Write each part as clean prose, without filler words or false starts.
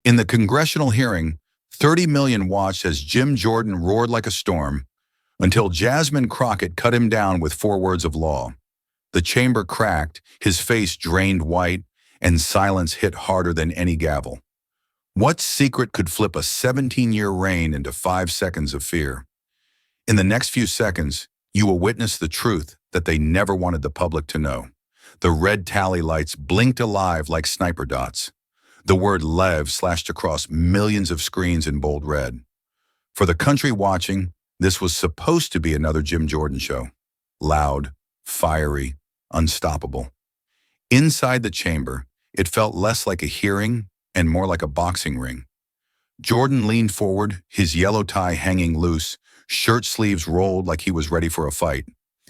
In the congressional hearing, 30 million watched as Jim Jordan roared like a storm until Jasmine Crockett cut him down with 4 words of law. The chamber cracked, his face drained white, and silence hit harder than any gavel. What secret could flip a 17-year reign into 5 seconds of fear? In the next few seconds, you will witness the truth that they never wanted the public to know. The red tally lights blinked alive like sniper dots. The word "Lev" slashed across millions of screens in bold red. For the country watching, this was supposed to be another Jim Jordan show. Loud, fiery, unstoppable. Inside the chamber, it felt less like a hearing and more like a boxing ring. Jordan leaned forward, his yellow tie hanging loose, shirt sleeves rolled like he was ready for a fight.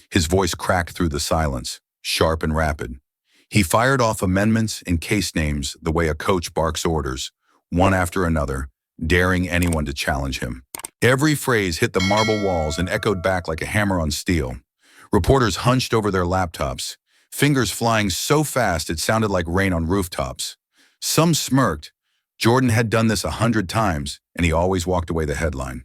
His voice cracked through the silence, sharp and rapid. He fired off amendments and case names the way a coach barks orders, one after another, daring anyone to challenge him. Every phrase hit the marble walls and echoed back like a hammer on steel. Reporters hunched over their laptops, fingers flying so fast it sounded like rain on rooftops. Some smirked. Jordan had done this 100 times, and he always walked away the headline.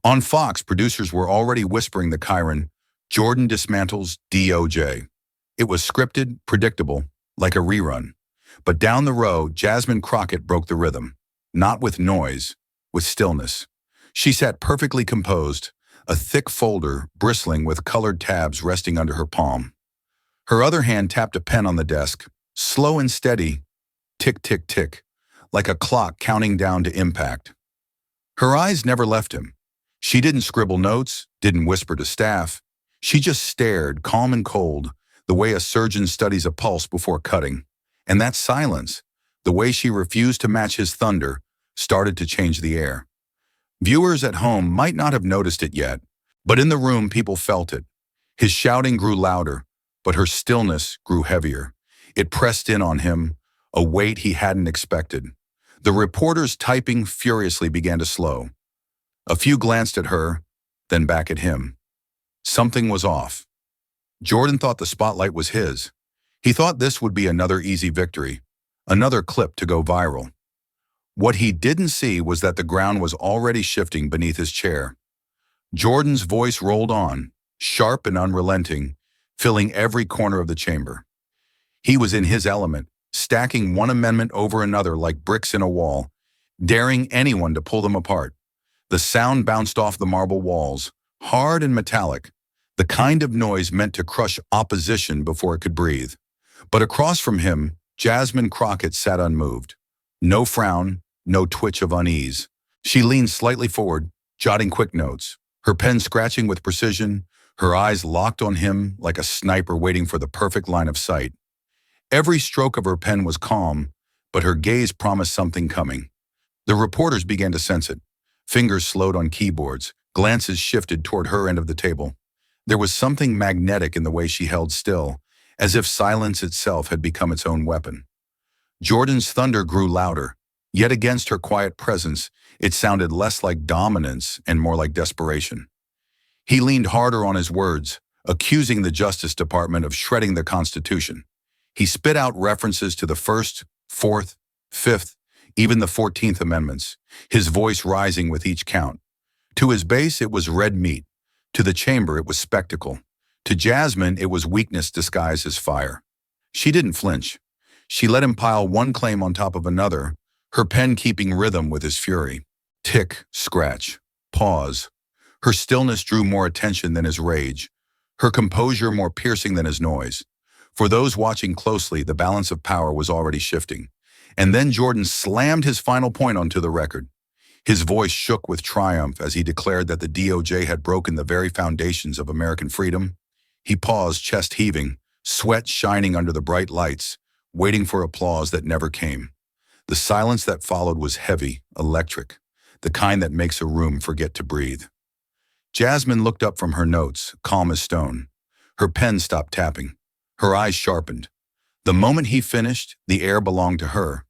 On Fox, producers were already whispering the Chiron, "Jordan dismantles DOJ." It was scripted, predictable, like a rerun. But down the row, Jasmine Crockett broke the rhythm. Not with noise, with stillness. She sat perfectly composed, a thick folder bristling with colored tabs resting under her palm. Her other hand tapped a pen on the desk, slow and steady, tick, tick, tick, like a clock counting down to impact. Her eyes never left him. She didn't scribble notes, didn't whisper to staff. She just stared, calm and cold, the way a surgeon studies a pulse before cutting. And that silence, the way she refused to match his thunder, started to change the air. Viewers at home might not have noticed it yet, but in the room people felt it. His shouting grew louder, but her stillness grew heavier. It pressed in on him, a weight he hadn't expected. The reporters typing furiously began to slow. A few glanced at her, then back at him. Something was off. Jordan thought the spotlight was his. He thought this would be another easy victory, another clip to go viral. What he didn't see was that the ground was already shifting beneath his chair. Jordan's voice rolled on, sharp and unrelenting, filling every corner of the chamber. He was in his element, stacking one amendment over another like bricks in a wall, daring anyone to pull them apart. The sound bounced off the marble walls, hard and metallic, the kind of noise meant to crush opposition before it could breathe. But across from him, Jasmine Crockett sat unmoved. No frown, no twitch of unease. She leaned slightly forward, jotting quick notes, her pen scratching with precision, her eyes locked on him like a sniper waiting for the perfect line of sight. Every stroke of her pen was calm, but her gaze promised something coming. The reporters began to sense it. Fingers slowed on keyboards, glances shifted toward her end of the table. There was something magnetic in the way she held still, as if silence itself had become its own weapon. Jordan's thunder grew louder, yet against her quiet presence, it sounded less like dominance and more like desperation. He leaned harder on his words, accusing the Justice Department of shredding the Constitution. He spit out references to the First, Fourth, Fifth, even the 14th Amendments, his voice rising with each count. To his base, it was red meat. To the chamber, it was spectacle. To Jasmine, it was weakness disguised as fire. She didn't flinch. She let him pile one claim on top of another, her pen keeping rhythm with his fury. Tick, scratch, pause. Her stillness drew more attention than his rage, her composure more piercing than his noise. For those watching closely, the balance of power was already shifting. And then Jordan slammed his final point onto the record. His voice shook with triumph as he declared that the DOJ had broken the very foundations of American freedom. He paused, chest heaving, sweat shining under the bright lights, waiting for applause that never came. The silence that followed was heavy, electric, the kind that makes a room forget to breathe. Jasmine looked up from her notes, calm as stone. Her pen stopped tapping. Her eyes sharpened. The moment he finished, the air belonged to her.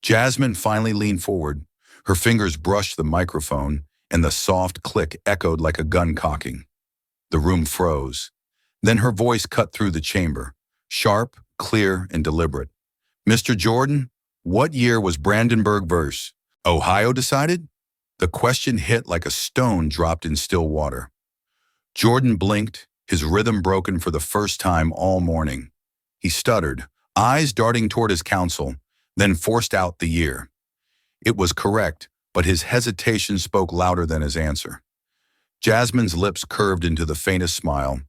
Jasmine finally leaned forward. Her fingers brushed the microphone, and the soft click echoed like a gun cocking. The room froze. Then her voice cut through the chamber, sharp, clear, and deliberate. "Mr. Jordan, what year was Brandenburg verse? Ohio decided? The question hit like a stone dropped in still water. Jordan blinked, his rhythm broken for the first time all morning. He stuttered, eyes darting toward his counsel, then forced out the year. It was correct, but his hesitation spoke louder than his answer. Jasmine's lips curved into the faintest smile.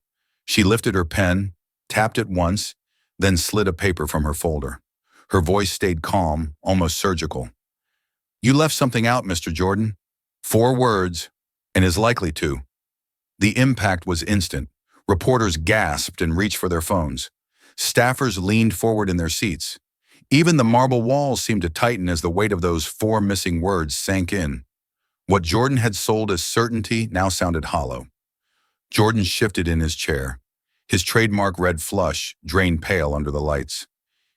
She lifted her pen, tapped it once, then slid a paper from her folder. Her voice stayed calm, almost surgical. You left something out, Mr. Jordan. 4 words, and is likely to. The impact was instant. Reporters gasped and reached for their phones. Staffers leaned forward in their seats. Even the marble walls seemed to tighten as the weight of those 4 missing words sank in. What Jordan had sold as certainty now sounded hollow. Jordan shifted in his chair. His trademark red flush drained pale under the lights.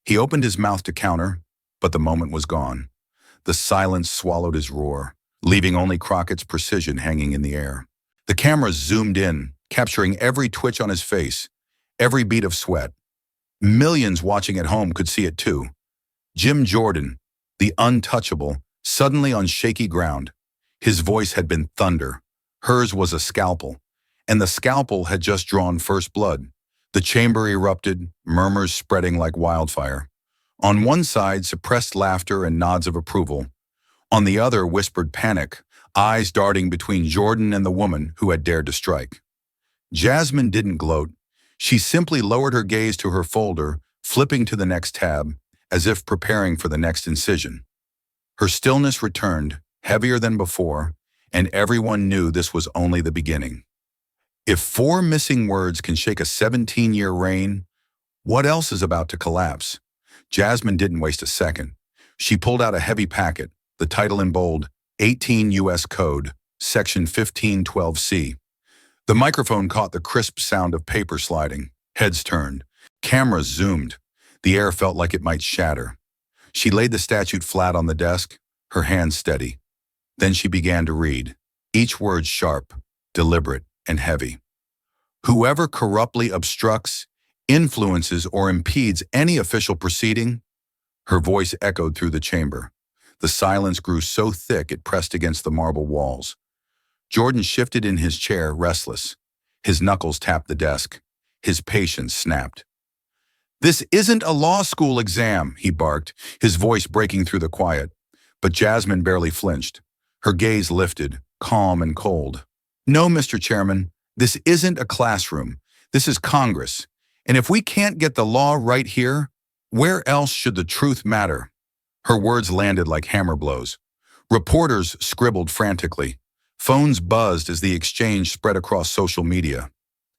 He opened his mouth to counter, but the moment was gone. The silence swallowed his roar, leaving only Crockett's precision hanging in the air. The cameras zoomed in, capturing every twitch on his face, every beat of sweat. Millions watching at home could see it too. Jim Jordan, the untouchable, suddenly on shaky ground. His voice had been thunder. Hers was a scalpel, and the scalpel had just drawn first blood. The chamber erupted, murmurs spreading like wildfire. On one side, suppressed laughter and nods of approval. On the other, whispered panic, eyes darting between Jordan and the woman who had dared to strike. Jasmine didn't gloat. She simply lowered her gaze to her folder, flipping to the next tab, as if preparing for the next incision. Her stillness returned, heavier than before, and everyone knew this was only the beginning. If 4 missing words can shake a 17-year reign, what else is about to collapse? Jasmine didn't waste a second. She pulled out a heavy packet, the title in bold, 18 U.S. Code, Section 1512C. The microphone caught the crisp sound of paper sliding. Heads turned. Cameras zoomed. The air felt like it might shatter. She laid the statute flat on the desk, her hands steady. Then she began to read, each word sharp, deliberate, and heavy. Whoever corruptly obstructs, influences, or impedes any official proceeding. Her voice echoed through the chamber. The silence grew so thick it pressed against the marble walls. Jordan shifted in his chair, restless. His knuckles tapped the desk. His patience snapped. "This isn't a law school exam," he barked, his voice breaking through the quiet. But Jasmine barely flinched. Her gaze lifted, calm and cold. "No, Mr. Chairman, this isn't a classroom. This is Congress. And if we can't get the law right here, where else should the truth matter?" Her words landed like hammer blows. Reporters scribbled frantically. Phones buzzed as the exchange spread across social media.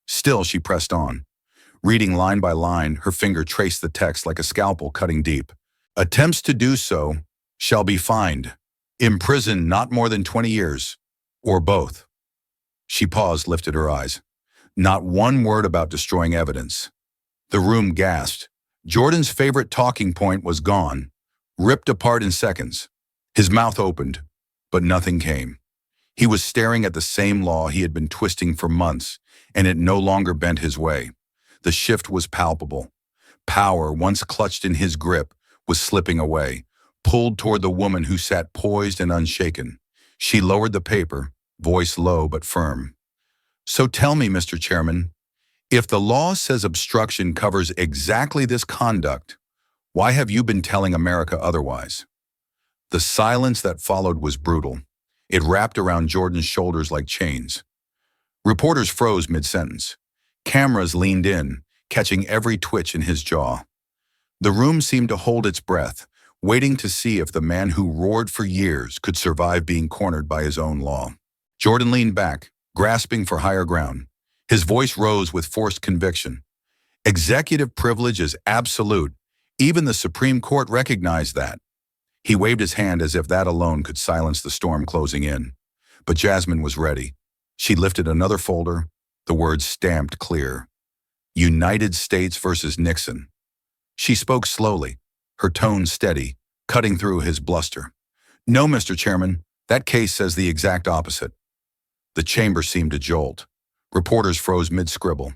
Still, she pressed on. Reading line by line, her finger traced the text like a scalpel cutting deep. "Attempts to do so shall be fined, imprisoned not more than 20 years, or both." She paused, lifted her eyes. Not one word about destroying evidence. The room gasped. Jordan's favorite talking point was gone, ripped apart in seconds. His mouth opened, but nothing came. He was staring at the same law he had been twisting for months, and it no longer bent his way. The shift was palpable. Power, once clutched in his grip, was slipping away, pulled toward the woman who sat poised and unshaken. She lowered the paper, voice low but firm. "So tell me, Mr. Chairman, if the law says obstruction covers exactly this conduct, why have you been telling America otherwise?" The silence that followed was brutal. It wrapped around Jordan's shoulders like chains. Reporters froze mid-sentence. Cameras leaned in, catching every twitch in his jaw. The room seemed to hold its breath, waiting to see if the man who roared for years could survive being cornered by his own law. Jordan leaned back, grasping for higher ground. His voice rose with forced conviction. "Executive privilege is absolute. Even the Supreme Court recognized that." He waved his hand as if that alone could silence the storm closing in. But Jasmine was ready. She lifted another folder, the words stamped clear. United States versus Nixon. She spoke slowly, her tone steady, cutting through his bluster. "No, Mr. Chairman, that case says the exact opposite." The chamber seemed to jolt. Reporters froze mid-scribble.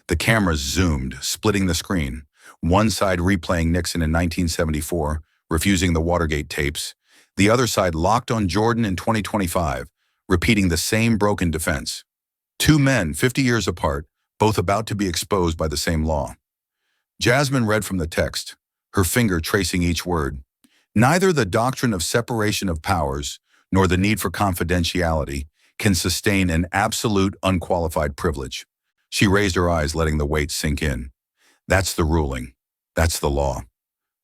The cameras zoomed, splitting the screen. One side replaying Nixon in 1974, refusing the Watergate tapes. The other side locked on Jordan in 2025, repeating the same broken defense. Two men, 50 years apart, both about to be exposed by the same law. Jasmine read from the text, her finger tracing each word. Neither the doctrine of separation of powers nor the need for confidentiality can sustain an absolute unqualified privilege. She raised her eyes, letting the weight sink in. That's the ruling. That's the law.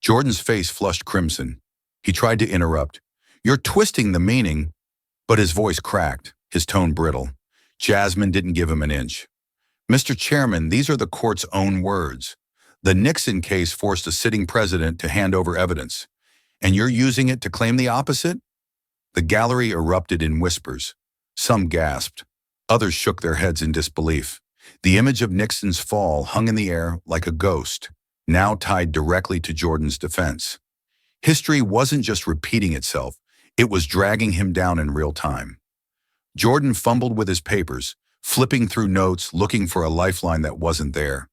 Jordan's face flushed crimson. He tried to interrupt. You're twisting the meaning, but his voice cracked, his tone brittle. Jasmine didn't give him an inch. Mr. Chairman, these are the court's own words. The Nixon case forced a sitting president to hand over evidence, and you're using it to claim the opposite? The gallery erupted in whispers. Some gasped. Others shook their heads in disbelief. The image of Nixon's fall hung in the air like a ghost, now tied directly to Jordan's defense. History wasn't just repeating itself, it was dragging him down in real time. Jordan fumbled with his papers, flipping through notes, looking for a lifeline that wasn't there.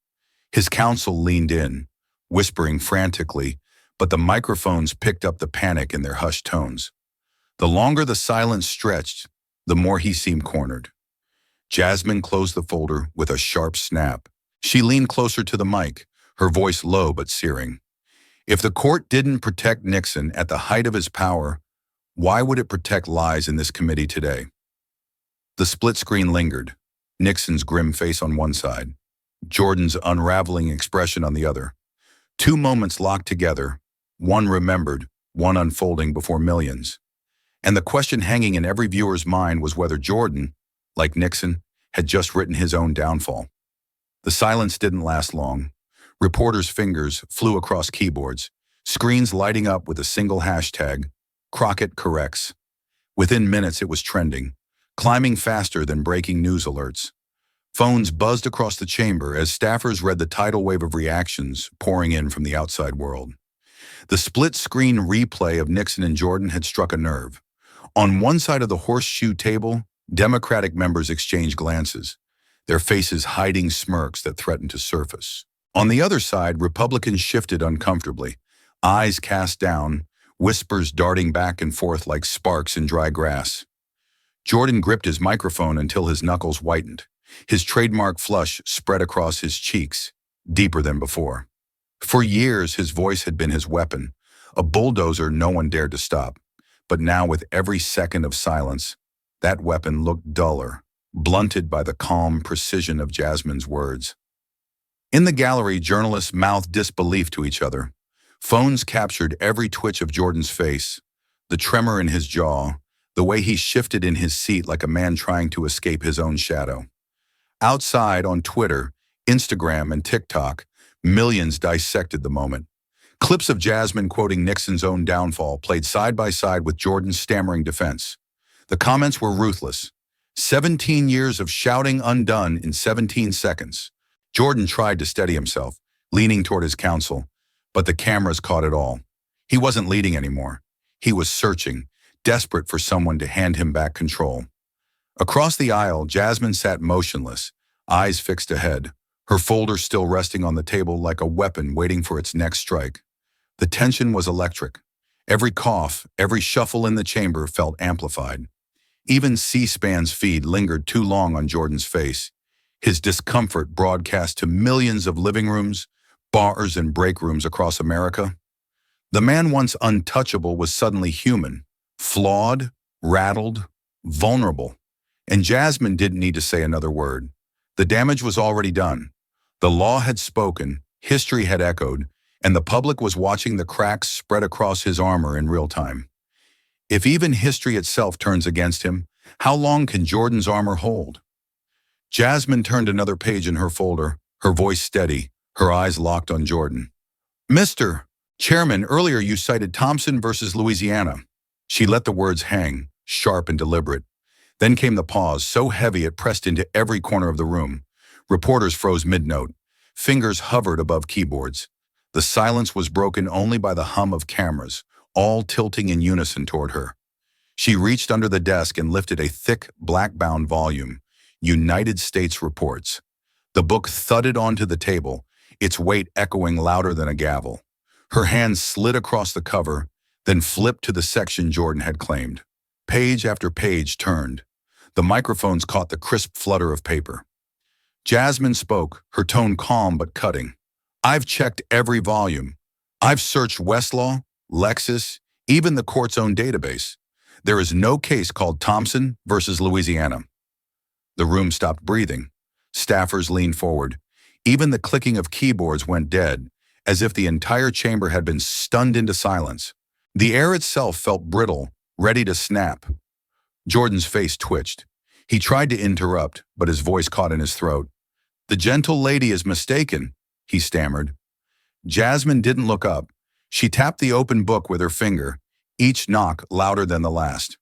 His counsel leaned in, whispering frantically, but the microphones picked up the panic in their hushed tones. The longer the silence stretched, the more he seemed cornered. Jasmine closed the folder with a sharp snap. She leaned closer to the mic, her voice low but searing. If the court didn't protect Nixon at the height of his power, why would it protect lies in this committee today? The split screen lingered, Nixon's grim face on one side, Jordan's unraveling expression on the other. 2 moments locked together, one remembered, one unfolding before millions. And the question hanging in every viewer's mind was whether Jordan, like Nixon, had just written his own downfall. The silence didn't last long. Reporters' fingers flew across keyboards, screens lighting up with a single hashtag, Crockett corrects. Within minutes it was trending, climbing faster than breaking news alerts. Phones buzzed across the chamber as staffers read the tidal wave of reactions pouring in from the outside world. The split-screen replay of Nixon and Jordan had struck a nerve. On one side of the horseshoe table, Democratic members exchanged glances, their faces hiding smirks that threatened to surface. On the other side, Republicans shifted uncomfortably, eyes cast down, whispers darting back and forth like sparks in dry grass. Jordan gripped his microphone until his knuckles whitened. His trademark flush spread across his cheeks, deeper than before. For years, his voice had been his weapon, a bulldozer no one dared to stop. But now, with every second of silence, that weapon looked duller, blunted by the calm precision of Jasmine's words. In the gallery, journalists mouthed disbelief to each other. Phones captured every twitch of Jordan's face, the tremor in his jaw, the way he shifted in his seat like a man trying to escape his own shadow. Outside, on Twitter, Instagram, and TikTok, millions dissected the moment. Clips of Jasmine quoting Nixon's own downfall played side by side with Jordan's stammering defense. The comments were ruthless. 17 years of shouting undone in 17 seconds. Jordan tried to steady himself, leaning toward his counsel, but the cameras caught it all. He wasn't leading anymore. He was searching, desperate for someone to hand him back control. Across the aisle, Jasmine sat motionless, eyes fixed ahead, her folder still resting on the table like a weapon waiting for its next strike. The tension was electric. Every cough, every shuffle in the chamber felt amplified. Even C-SPAN's feed lingered too long on Jordan's face, his discomfort broadcast to millions of living rooms, bars, and break rooms across America. The man once untouchable was suddenly human, flawed, rattled, vulnerable. And Jasmine didn't need to say another word. The damage was already done. The law had spoken, history had echoed, and the public was watching the cracks spread across his armor in real time. If even history itself turns against him, how long can Jordan's armor hold? Jasmine turned another page in her folder, her voice steady, her eyes locked on Jordan. Mr. Chairman, earlier you cited Thompson versus Louisiana. She let the words hang, sharp and deliberate. Then came the pause, so heavy it pressed into every corner of the room. Reporters froze mid-note. Fingers hovered above keyboards. The silence was broken only by the hum of cameras, all tilting in unison toward her. She reached under the desk and lifted a thick, black-bound volume, United States Reports. The book thudded onto the table, its weight echoing louder than a gavel. Her hand slid across the cover, then flipped to the section Jordan had claimed. Page after page turned. The microphones caught the crisp flutter of paper. Jasmine spoke, her tone calm but cutting. "I've checked every volume. I've searched Westlaw, Lexis, even the court's own database. There is no case called Thompson versus Louisiana." The room stopped breathing. Staffers leaned forward. Even the clicking of keyboards went dead, as if the entire chamber had been stunned into silence. The air itself felt brittle, ready to snap. Jordan's face twitched. He tried to interrupt, but his voice caught in his throat. "The gentle lady is mistaken," he stammered. Jasmine didn't look up. She tapped the open book with her finger, each knock louder than the last.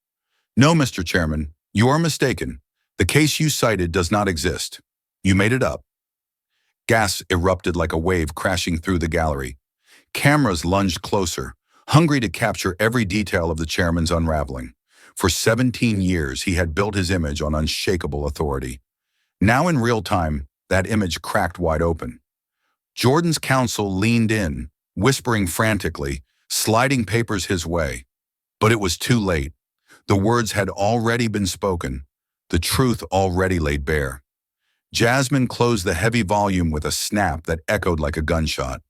"No, Mr. Chairman, you are mistaken. The case you cited does not exist. You made it up." Gas erupted like a wave crashing through the gallery. Cameras lunged closer, hungry to capture every detail of the chairman's unraveling. For 17 years, he had built his image on unshakable authority. Now in real time, that image cracked wide open. Jordan's counsel leaned in, whispering frantically, sliding papers his way. But it was too late. The words had already been spoken. The truth already laid bare. Jasmine closed the heavy volume with a snap that echoed like a gunshot.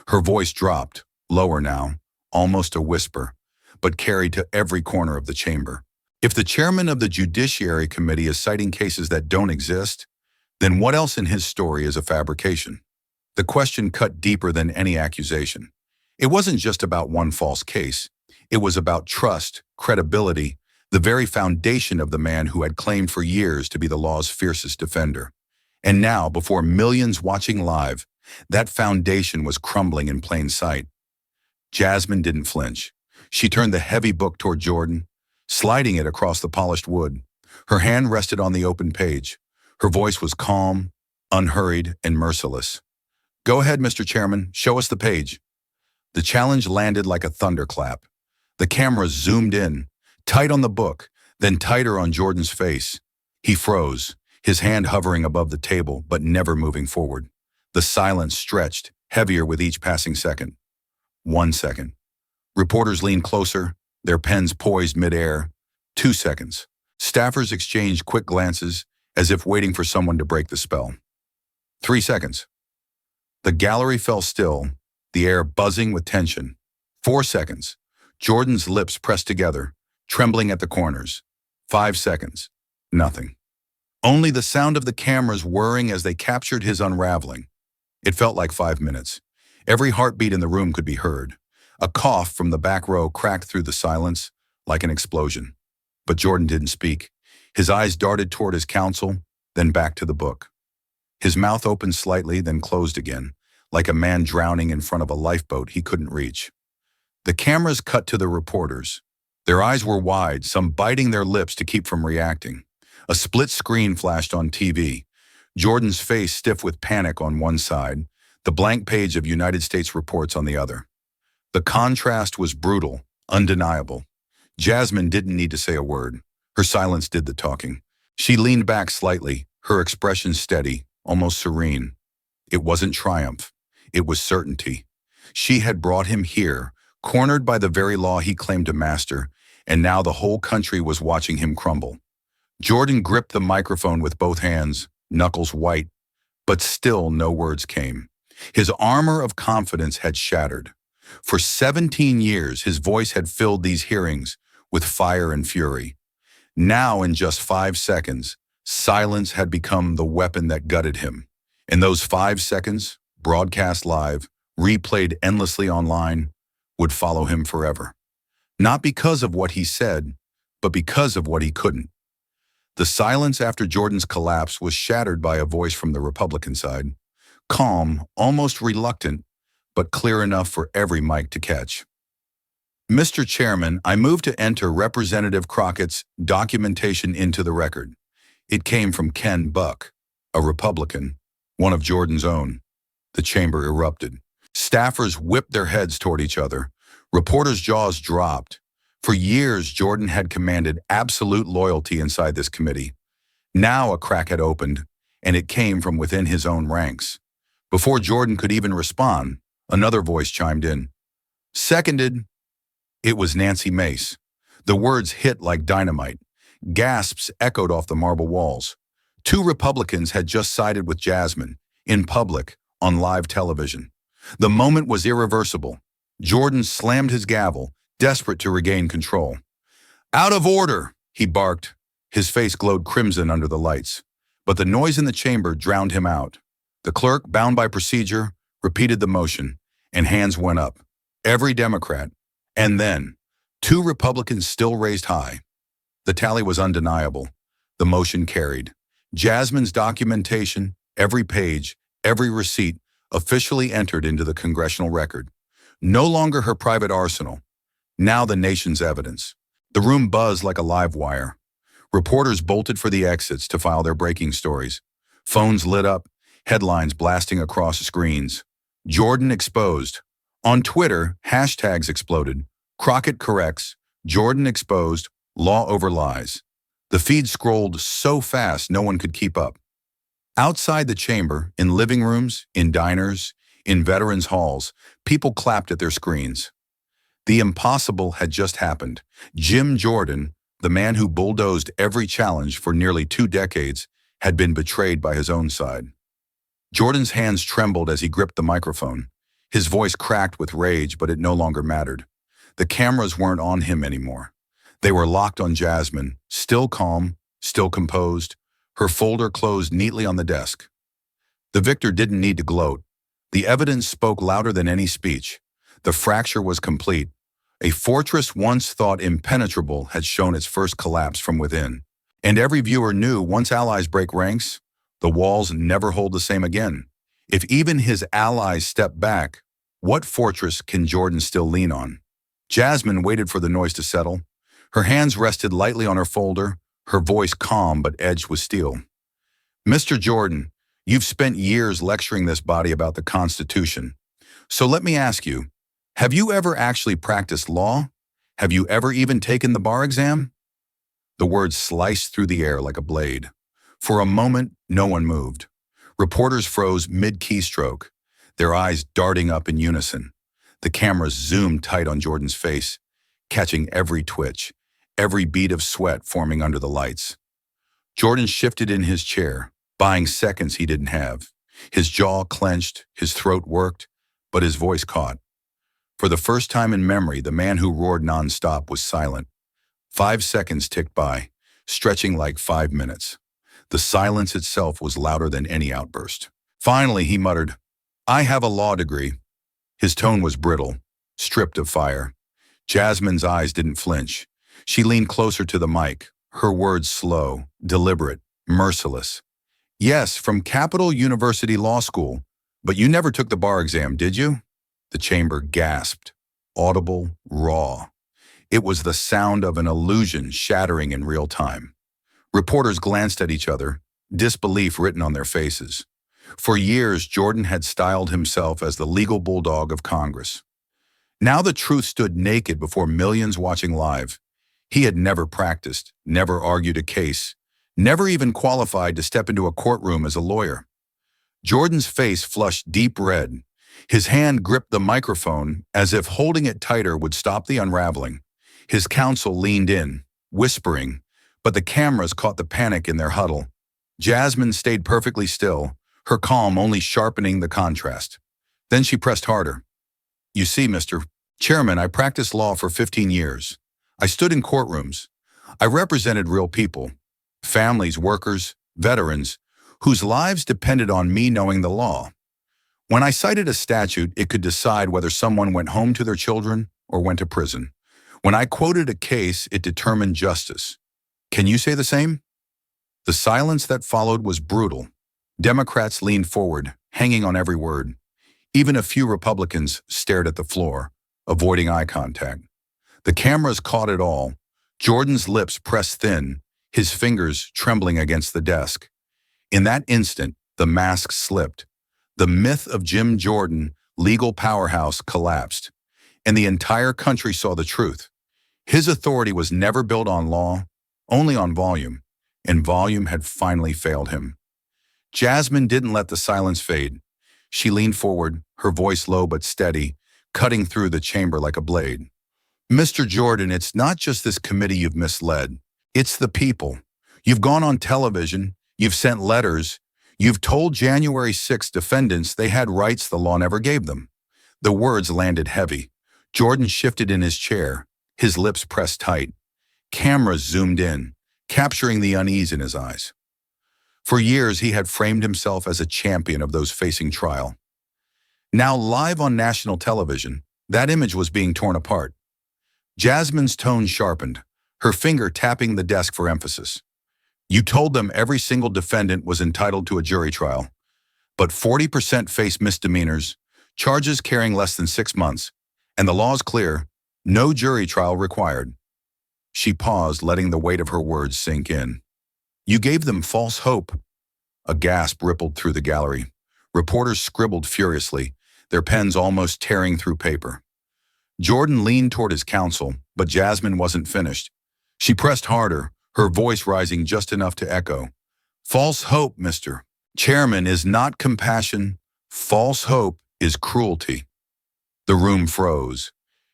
Her voice dropped, lower now, almost a whisper, but carried to every corner of the chamber. If the chairman of the Judiciary Committee is citing cases that don't exist, then what else in his story is a fabrication? The question cut deeper than any accusation. It wasn't just about one false case. It was about trust, credibility, the very foundation of the man who had claimed for years to be the law's fiercest defender. And now, before millions watching live, that foundation was crumbling in plain sight. Jasmine didn't flinch. She turned the heavy book toward Jordan, sliding it across the polished wood. Her hand rested on the open page. Her voice was calm, unhurried, and merciless. "Go ahead, Mr. Chairman, show us the page." The challenge landed like a thunderclap. The camera zoomed in, tight on the book, then tighter on Jordan's face. He froze, his hand hovering above the table but never moving forward. The silence stretched, heavier with each passing second. 1 second. Reporters leaned closer, their pens poised midair. 2 seconds. Staffers exchanged quick glances, as if waiting for someone to break the spell. 3 seconds. The gallery fell still, the air buzzing with tension. 4 seconds. Jordan's lips pressed together, trembling at the corners. 5 seconds. Nothing. Only the sound of the cameras whirring as they captured his unraveling. It felt like 5 minutes. Every heartbeat in the room could be heard. A cough from the back row cracked through the silence like an explosion. But Jordan didn't speak. His eyes darted toward his counsel, then back to the book. His mouth opened slightly, then closed again, like a man drowning in front of a lifeboat he couldn't reach. The cameras cut to the reporters. Their eyes were wide, some biting their lips to keep from reacting. A split screen flashed on TV. Jordan's face stiff with panic on one side, the blank page of United States reports on the other. The contrast was brutal, undeniable. Jasmine didn't need to say a word. Her silence did the talking. She leaned back slightly, her expression steady, almost serene. It wasn't triumph. It was certainty. She had brought him here, cornered by the very law he claimed to master, and now the whole country was watching him crumble. Jordan gripped the microphone with both hands, knuckles white, but still no words came. His armor of confidence had shattered. For 17 years, his voice had filled these hearings with fire and fury. Now, in just 5 seconds, silence had become the weapon that gutted him. And those 5 seconds, broadcast live, replayed endlessly online, would follow him forever. Not because of what he said, but because of what he couldn't. The silence after Jordan's collapse was shattered by a voice from the Republican side, calm, almost reluctant, but clear enough for every mic to catch. "Mr. Chairman, I move to enter Representative Crockett's documentation into the record." It came from Ken Buck, a Republican, one of Jordan's own. The chamber erupted. Staffers whipped their heads toward each other. Reporters' jaws dropped. For years, Jordan had commanded absolute loyalty inside this committee. Now a crack had opened, and it came from within his own ranks. Before Jordan could even respond, another voice chimed in. "Seconded." It was Nancy Mace. The words hit like dynamite. Gasps echoed off the marble walls. Two Republicans had just sided with Jasmine, in public, on live television. The moment was irreversible. Jordan slammed his gavel, desperate to regain control. "Out of order!" he barked. His face glowed crimson under the lights. But the noise in the chamber drowned him out. The clerk, bound by procedure, repeated the motion, and hands went up. Every Democrat. And then, two Republicans still raised high. The tally was undeniable. The motion carried. Jasmine's documentation, every page, every receipt, officially entered into the congressional record. No longer her private arsenal. Now the nation's evidence. The room buzzed like a live wire. Reporters bolted for the exits to file their breaking stories. Phones lit up, headlines blasting across screens. Jordan exposed. On Twitter, hashtags exploded. Crockett corrects, Jordan exposed, law over lies. The feed scrolled so fast no one could keep up. Outside the chamber, in living rooms, in diners, in veterans' halls, people clapped at their screens. The impossible had just happened. Jim Jordan, the man who bulldozed every challenge for nearly 2 decades, had been betrayed by his own side. Jordan's hands trembled as he gripped the microphone. His voice cracked with rage, but it no longer mattered. The cameras weren't on him anymore. They were locked on Jasmine, still calm, still composed, her folder closed neatly on the desk. The victor didn't need to gloat. The evidence spoke louder than any speech. The fracture was complete. A fortress once thought impenetrable had shown its first collapse from within. And every viewer knew once allies break ranks, the walls never hold the same again. If even his allies step back, what fortress can Jordan still lean on? Jasmine waited for the noise to settle. Her hands rested lightly on her folder, her voice calm but edged with steel. "Mr. Jordan, you've spent years lecturing this body about the Constitution. So let me ask you, have you ever actually practiced law? Have you ever even taken the bar exam?" The words sliced through the air like a blade. For a moment, no one moved. Reporters froze mid-keystroke, their eyes darting up in unison. The cameras zoomed tight on Jordan's face, catching every twitch, every bead of sweat forming under the lights. Jordan shifted in his chair, buying seconds he didn't have. His jaw clenched, his throat worked, but his voice caught. For the first time in memory, the man who roared nonstop was silent. 5 seconds ticked by, stretching like 5 minutes. The silence itself was louder than any outburst. Finally, he muttered, "I have a law degree." His tone was brittle, stripped of fire. Jasmine's eyes didn't flinch. She leaned closer to the mic, her words slow, deliberate, merciless. "Yes, from Capital University Law School, but you never took the bar exam, did you?" The chamber gasped, audible, raw. It was the sound of an illusion shattering in real time. Reporters glanced at each other, disbelief written on their faces. For years, Jordan had styled himself as the legal bulldog of Congress. Now the truth stood naked before millions watching live. He had never practiced, never argued a case, never even qualified to step into a courtroom as a lawyer. Jordan's face flushed deep red. His hand gripped the microphone as if holding it tighter would stop the unraveling. His counsel leaned in, whispering, but the cameras caught the panic in their huddle. Jasmine stayed perfectly still, her calm only sharpening the contrast. Then she pressed harder. "You see, Mr. Chairman, I practiced law for 15 years. I stood in courtrooms. I represented real people, families, workers, veterans, whose lives depended on me knowing the law. When I cited a statute, it could decide whether someone went home to their children or went to prison. When I quoted a case, it determined justice. Can you say the same?" The silence that followed was brutal. Democrats leaned forward, hanging on every word. Even a few Republicans stared at the floor, avoiding eye contact. The cameras caught it all. Jordan's lips pressed thin, his fingers trembling against the desk. In that instant, the mask slipped. The myth of Jim Jordan, legal powerhouse, collapsed, and the entire country saw the truth. His authority was never built on law, only on volume, and volume had finally failed him. Jasmine didn't let the silence fade. She leaned forward, her voice low but steady, cutting through the chamber like a blade. Mr. Jordan, it's not just this committee you've misled. It's the people. You've gone on television, you've sent letters, you've told January 6 defendants they had rights the law never gave them. The words landed heavy. Jordan shifted in his chair, his lips pressed tight. Cameras zoomed in, capturing the unease in his eyes. For years, he had framed himself as a champion of those facing trial. Now, live on national television, that image was being torn apart. Jasmine's tone sharpened, her finger tapping the desk for emphasis. You told them every single defendant was entitled to a jury trial, but 40% face misdemeanors, charges carrying less than 6 months, and the law's clear, no jury trial required. She paused, letting the weight of her words sink in. You gave them false hope. A gasp rippled through the gallery. Reporters scribbled furiously, their pens almost tearing through paper. Jordan leaned toward his counsel, but Jasmine wasn't finished. She pressed harder, her voice rising just enough to echo. False hope, Mr. Chairman, is not compassion. False hope is cruelty. The room froze.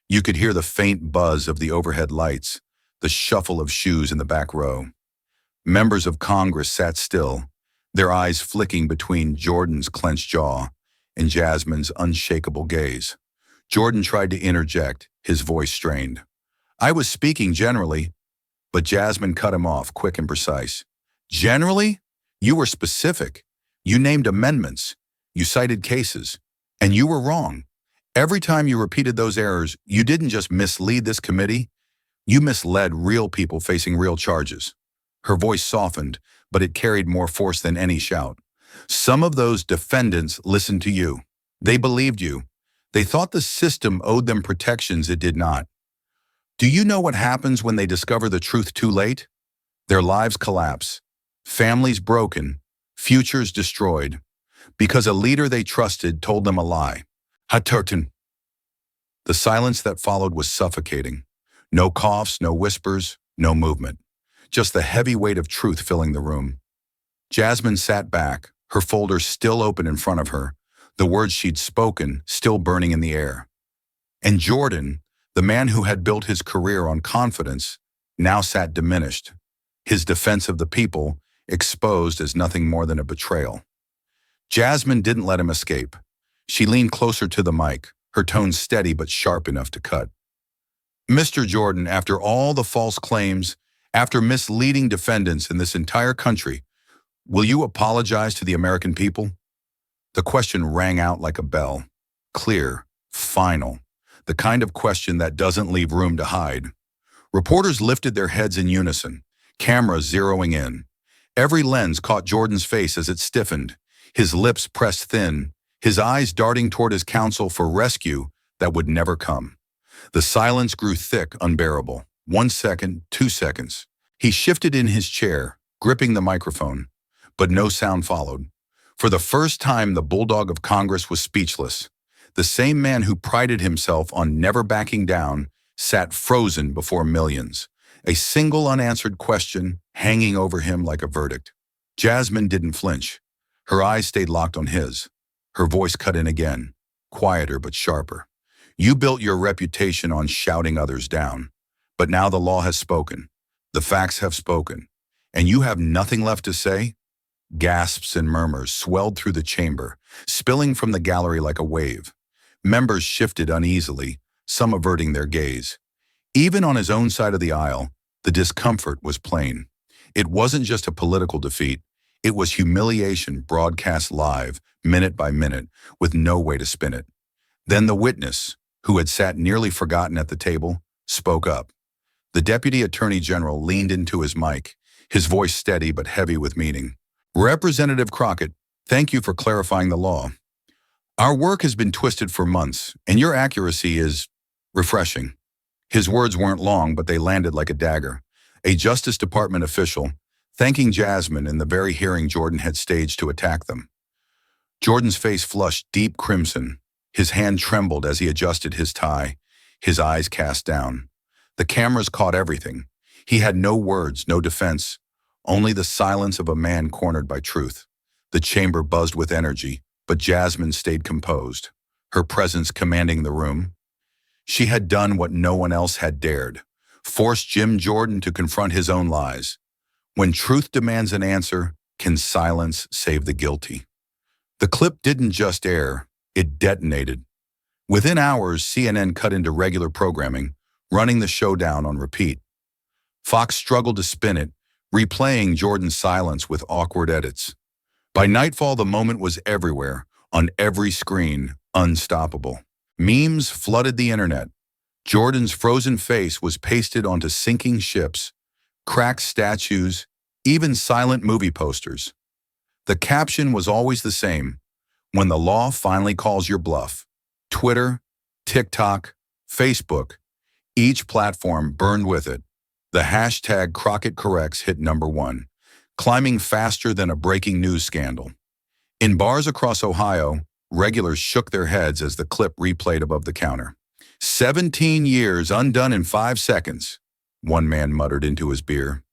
You could hear the faint buzz of the overhead lights, the shuffle of shoes in the back row. Members of Congress sat still, their eyes flicking between Jordan's clenched jaw and Jasmine's unshakable gaze. Jordan tried to interject, his voice strained. I was speaking generally, but Jasmine cut him off, quick and precise. Generally? You were specific. You named amendments. You cited cases. And you were wrong. Every time you repeated those errors, you didn't just mislead this committee, you misled real people facing real charges. Her voice softened, but it carried more force than any shout. Some of those defendants listened to you. They believed you. They thought the system owed them protections it did not. Do you know what happens when they discover the truth too late? Their lives collapse, families broken, futures destroyed, because a leader they trusted told them a lie. Haturton. The silence that followed was suffocating. No coughs, no whispers, no movement. Just the heavy weight of truth filling the room. Jasmine sat back, her folder still open in front of her, the words she'd spoken still burning in the air. And Jordan, the man who had built his career on confidence, now sat diminished, his defense of the people exposed as nothing more than a betrayal. Jasmine didn't let him escape. She leaned closer to the mic, her tone steady but sharp enough to cut. Mr. Jordan, after all the false claims, after misleading defendants in this entire country, will you apologize to the American people? The question rang out like a bell, clear, final, the kind of question that doesn't leave room to hide. Reporters lifted their heads in unison, cameras zeroing in. Every lens caught Jordan's face as it stiffened, his lips pressed thin, his eyes darting toward his counsel for rescue that would never come. The silence grew thick, unbearable. 1 second, 2 seconds. He shifted in his chair, gripping the microphone, but no sound followed. For the first time, the bulldog of Congress was speechless. The same man who prided himself on never backing down sat frozen before millions, a single unanswered question hanging over him like a verdict. Jasmine didn't flinch. Her eyes stayed locked on his. Her voice cut in again, quieter but sharper. You built your reputation on shouting others down, but now the law has spoken. The facts have spoken, and you have nothing left to say? Gasps and murmurs swelled through the chamber, spilling from the gallery like a wave. Members shifted uneasily, some averting their gaze. Even on his own side of the aisle, the discomfort was plain. It wasn't just a political defeat. It was humiliation broadcast live, minute by minute, with no way to spin it. Then the witness, who had sat nearly forgotten at the table, spoke up. The Deputy Attorney General leaned into his mic, his voice steady but heavy with meaning. Representative Crockett, thank you for clarifying the law. Our work has been twisted for months, and your accuracy is refreshing. His words weren't long, but they landed like a dagger. A Justice Department official, thanking Jasmine in the very hearing Jordan had staged to attack them. Jordan's face flushed deep crimson. His hand trembled as he adjusted his tie, his eyes cast down. The cameras caught everything. He had no words, no defense, only the silence of a man cornered by truth. The chamber buzzed with energy, but Jasmine stayed composed, her presence commanding the room. She had done what no one else had dared, forced Jim Jordan to confront his own lies. When truth demands an answer, can silence save the guilty? The clip didn't just air, it detonated. Within hours, CNN cut into regular programming, running the showdown on repeat. Fox struggled to spin it, replaying Jordan's silence with awkward edits. By nightfall, the moment was everywhere, on every screen, unstoppable. Memes flooded the internet. Jordan's frozen face was pasted onto sinking ships, cracked statues, even silent movie posters. The caption was always the same: when the law finally calls your bluff. Twitter, TikTok, Facebook, each platform burned with it. The hashtag Crockett Corrects hit #1, climbing faster than a breaking news scandal. In bars across Ohio, regulars shook their heads as the clip replayed above the counter. 17 years undone in 5 seconds, one man muttered into his beer.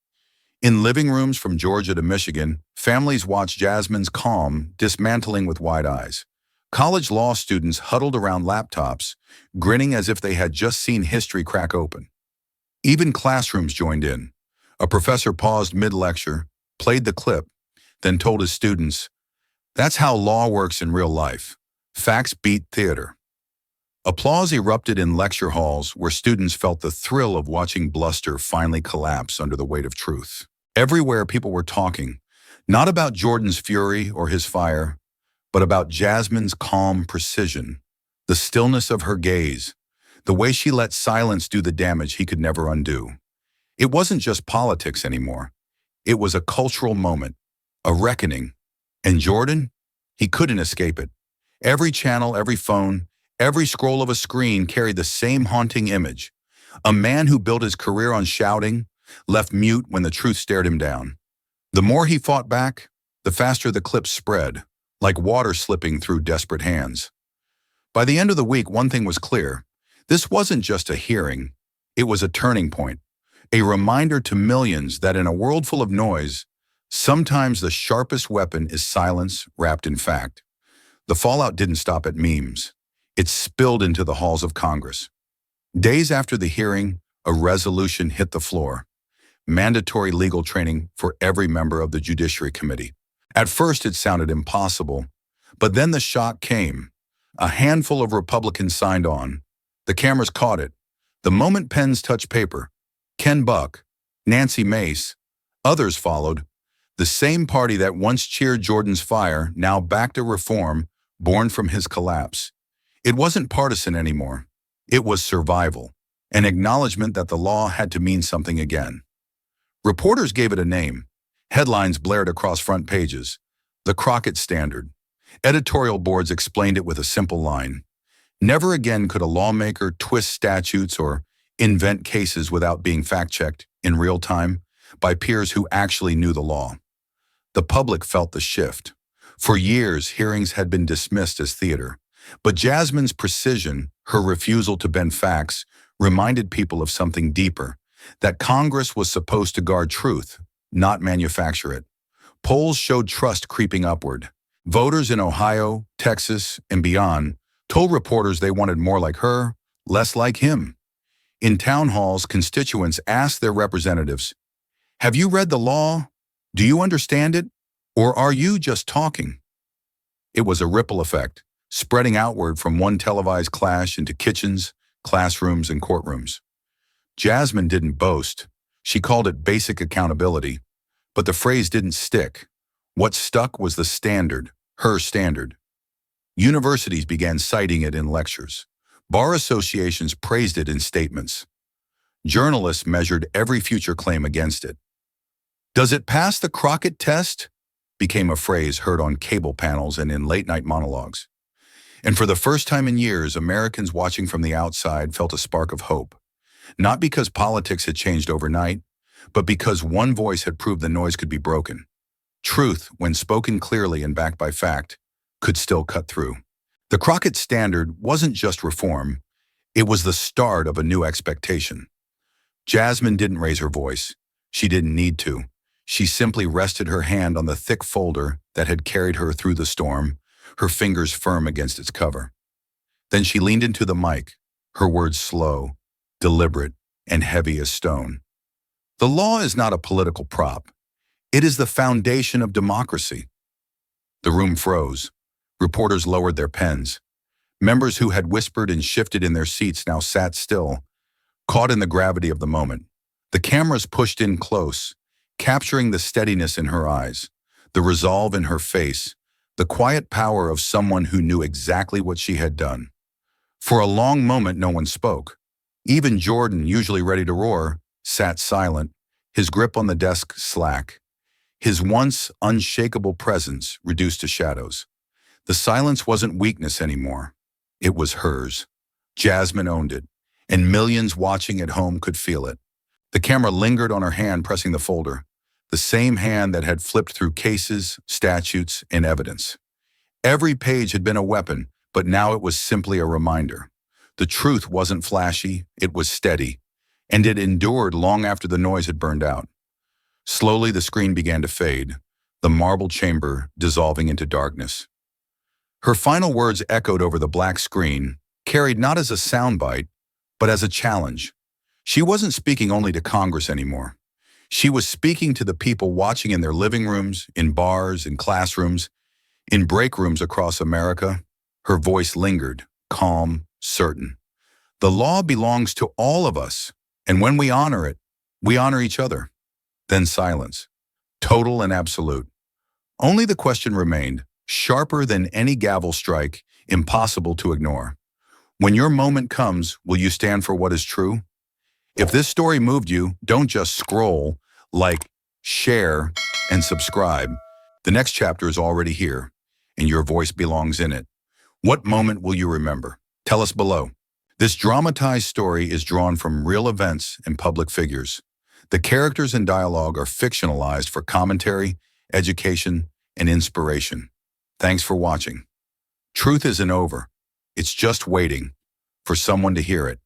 In living rooms from Georgia to Michigan, families watched Jasmine's calm dismantling with wide eyes. College law students huddled around laptops, grinning as if they had just seen history crack open. Even classrooms joined in. A professor paused mid-lecture, played the clip, then told his students, "That's how law works in real life. Facts beat theater." Applause erupted in lecture halls where students felt the thrill of watching bluster finally collapse under the weight of truth. Everywhere people were talking, not about Jordan's fury or his fire, but about Jasmine's calm precision, the stillness of her gaze, the way she let silence do the damage he could never undo. It wasn't just politics anymore. It was a cultural moment, a reckoning. And Jordan? He couldn't escape it. Every channel, every phone, every scroll of a screen carried the same haunting image. A man who built his career on shouting, left mute when the truth stared him down. The more he fought back, the faster the clip spread, like water slipping through desperate hands. By the end of the week, one thing was clear. This wasn't just a hearing. It was a turning point, a reminder to millions that in a world full of noise, sometimes the sharpest weapon is silence wrapped in fact. The fallout didn't stop at memes. It spilled into the halls of Congress. Days after the hearing, a resolution hit the floor. Mandatory legal training for every member of the Judiciary Committee. At first, it sounded impossible, but then the shock came. A handful of Republicans signed on. The cameras caught it. The moment pens touched paper, Ken Buck, Nancy Mace, others followed. The same party that once cheered Jordan's fire now backed a reform born from his collapse. It wasn't partisan anymore. It was survival, an acknowledgement that the law had to mean something again. Reporters gave it a name. Headlines blared across front pages. The Crockett Standard. Editorial boards explained it with a simple line. Never again could a lawmaker twist statutes or invent cases without being fact-checked in real time by peers who actually knew the law. The public felt the shift. For years, hearings had been dismissed as theater. But Jasmine's precision, her refusal to bend facts, reminded people of something deeper, that Congress was supposed to guard truth, not manufacture it. Polls showed trust creeping upward. Voters in Ohio, Texas, and beyond told reporters they wanted more like her, less like him. In town halls, constituents asked their representatives, "Have you read the law? Do you understand it? Or are you just talking?" It was a ripple effect, spreading outward from one televised clash into kitchens, classrooms, and courtrooms. Jasmine didn't boast. She called it basic accountability. But the phrase didn't stick. What stuck was the standard, her standard. Universities began citing it in lectures. Bar associations praised it in statements. Journalists measured every future claim against it. "Does it pass the Crockett test?" became a phrase heard on cable panels and in late-night monologues. And for the first time in years, Americans watching from the outside felt a spark of hope. Not because politics had changed overnight, but because one voice had proved the noise could be broken. Truth, when spoken clearly and backed by fact, could still cut through. The Crockett Standard wasn't just reform, it was the start of a new expectation. Jasmine didn't raise her voice. She didn't need to. She simply rested her hand on the thick folder that had carried her through the storm, her fingers firm against its cover. Then she leaned into the mic, her words slow, deliberate, and heavy as stone. The law is not a political prop. It is the foundation of democracy. The room froze. Reporters lowered their pens. Members who had whispered and shifted in their seats now sat still, caught in the gravity of the moment. The cameras pushed in close, capturing the steadiness in her eyes, the resolve in her face, the quiet power of someone who knew exactly what she had done. For a long moment, no one spoke. Even Jordan, usually ready to roar, sat silent, his grip on the desk slack, his once unshakable presence reduced to shadows. The silence wasn't weakness anymore. It was hers. Jasmine owned it, and millions watching at home could feel it. The camera lingered on her hand pressing the folder, the same hand that had flipped through cases, statutes, and evidence. Every page had been a weapon, but now it was simply a reminder. The truth wasn't flashy, it was steady, and it endured long after the noise had burned out. Slowly the screen began to fade, the marble chamber dissolving into darkness. Her final words echoed over the black screen, carried not as a soundbite, but as a challenge. She wasn't speaking only to Congress anymore. She was speaking to the people watching in their living rooms, in bars, in classrooms, in break rooms across America. Her voice lingered, calm, certain. The law belongs to all of us, and when we honor it, we honor each other. Then silence, total and absolute. Only the question remained, sharper than any gavel strike, impossible to ignore. When your moment comes, will you stand for what is true? If this story moved you, don't just scroll, like, share, and subscribe. The next chapter is already here, and your voice belongs in it. What moment will you remember? Tell us below. This dramatized story is drawn from real events and public figures. The characters and dialogue are fictionalized for commentary, education, and inspiration. Thanks for watching. Truth isn't over. It's just waiting for someone to hear it.